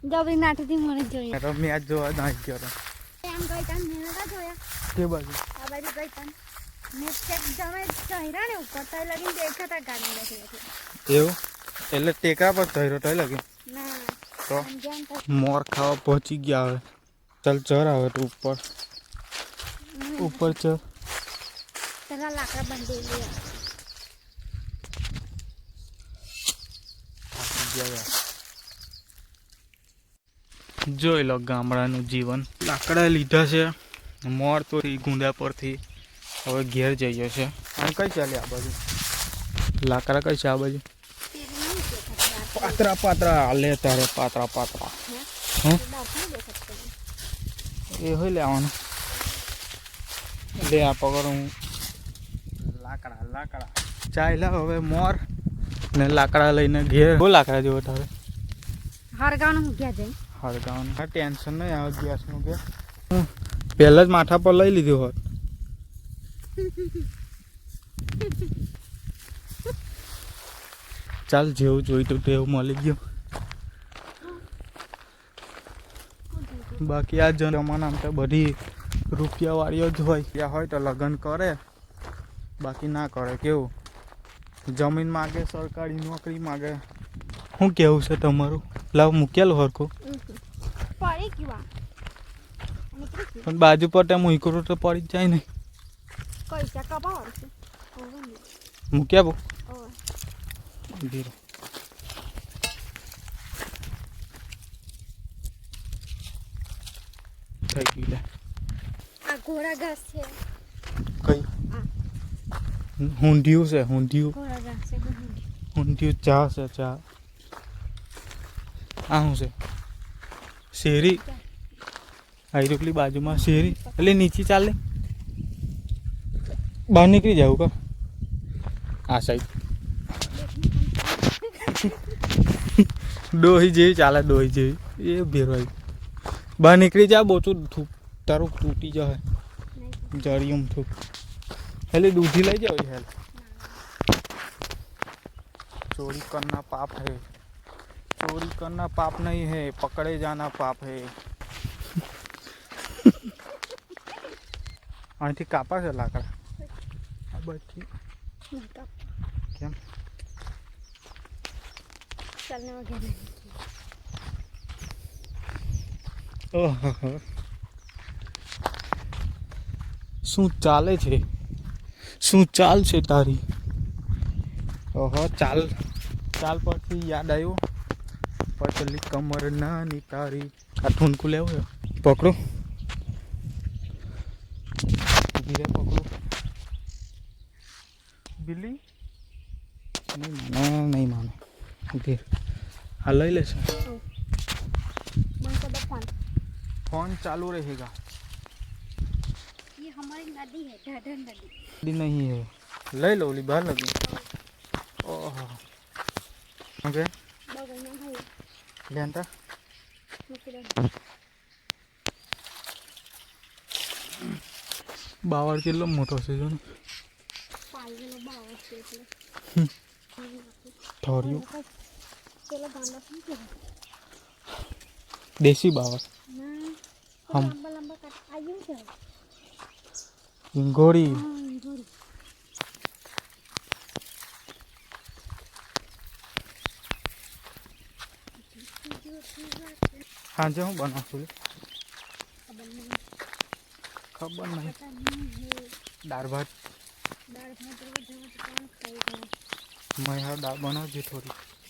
જબરી નાઠથી મને જોઈએ તો મેચ જોવા નાઈ ગયો એમ ગઈ તાન મેળા જોયા કે બાજુ આ બાજુ ગઈ તાન ને ચેક જમે ચહેરા ને ઉપર તો લગીને દેખાતા ગાડી બેઠી એવું એટલે ટેકા પર થયો તો લાગે ના તો મોર ખાવા પહોંચી ગયા હવે ચાલ ચર આવે તો ઉપર ચર પેલા લાકડા બાંધી લે જોઈ લો ગામડાનું જીવન લાકડા લીધા છે મોર તો ગુંડા પરથી હવે ઘેર જઈએ છે અને કઈ ચાલે આ બાજુ લાકડા કઈ છે આ બાજુ પાતરા પાતરા લે તારે પાતરા પાતરા એ હોય લેવાનું લે આ પકડ હું લાકડા લાકડા ચાલ્યા હવે મોર ને લાકડા લઈને ઘેર બહુ લાકડા જેવો તારે હરગાવાનું ગયા જાય હળગાવાનું હા ટેન્શન નહીં આવે ગેસનું કે પહેલાં જ માથા પર લઈ લીધું હોત ચાલ જેવું જોઈતું તેવું મળી ગયું બાકી આ જમાનામાં તો બધી રૂપિયાવાળીઓ જ હોય ત્યાં હોય તો લગ્ન કરે બાકી ના કરે કેવું જમીન માગે સરકારી નોકરી માગે શું કેવું છે તમારું લાવ મૂકેલું હરખું પડી ગયું પણ બાજુ પર ત્યાં મૂકરું તો પડી જ જાય ને પૈસા કપાવવાનું છે મૂક્યા બહુ થઈ ગયું આ ઘોડા ઘાસ છે કઈ ઊંધિયું છે ઊંધિયું ઘોડા ઘાસ છે ઊંધિયું ચા છે ચા આ શું છે શેરી આવી રોકલી બાજુમાં શેરી એટલે નીચે ચાલે બહાર નીકળી જાવ કા આ સાઈડ ડોહી જેવી ચાલે ડોહી જેવી એ ભેરવાઈ બહાર નીકળી જા બોચું તારું તૂટી જાય જરિયમ થૂક એટલે દૂધી લઈ જાવ હેલ चोरी करना पाप है चोरी करना पाप नहीं है पकड़े जाना पाप है અહીંથી કાપા છે લાકડા આ બધી કેમ ચાલને વગેરે ઓહો શું ચાલે છે શું ચાલ છે તારી ઓહો ચાલ ચાલ પરથી યાદ આવ્યું પતલી કમર નાની તારી આ ઠૂનકું લેવું પકડો ધીરે પકડો બિલ્લી નહીં માને ધીરે હા લઈ લેશે फोन चालू रहेगा ये हमारी नदी है ढाढर नदी नदी नहीं है ले लो ली बाहर लगी ओह ओके बगल में है लेंता बावड़ किलो मोटो से जो पालवेलो बावड़ છે એટલે થોરિયું પેલો ગાંડો શું છે देसी बावड़ ના हम લંબા લંબા કાટ આવ્યું છે इंगोरी ઘોડી हाँ जो हूँ बना खुले खबर नहीं दाल भात દાળ ભાત જવા તો કોણ ખાઈ मैं यहाँ दाल बना जी थोड़ी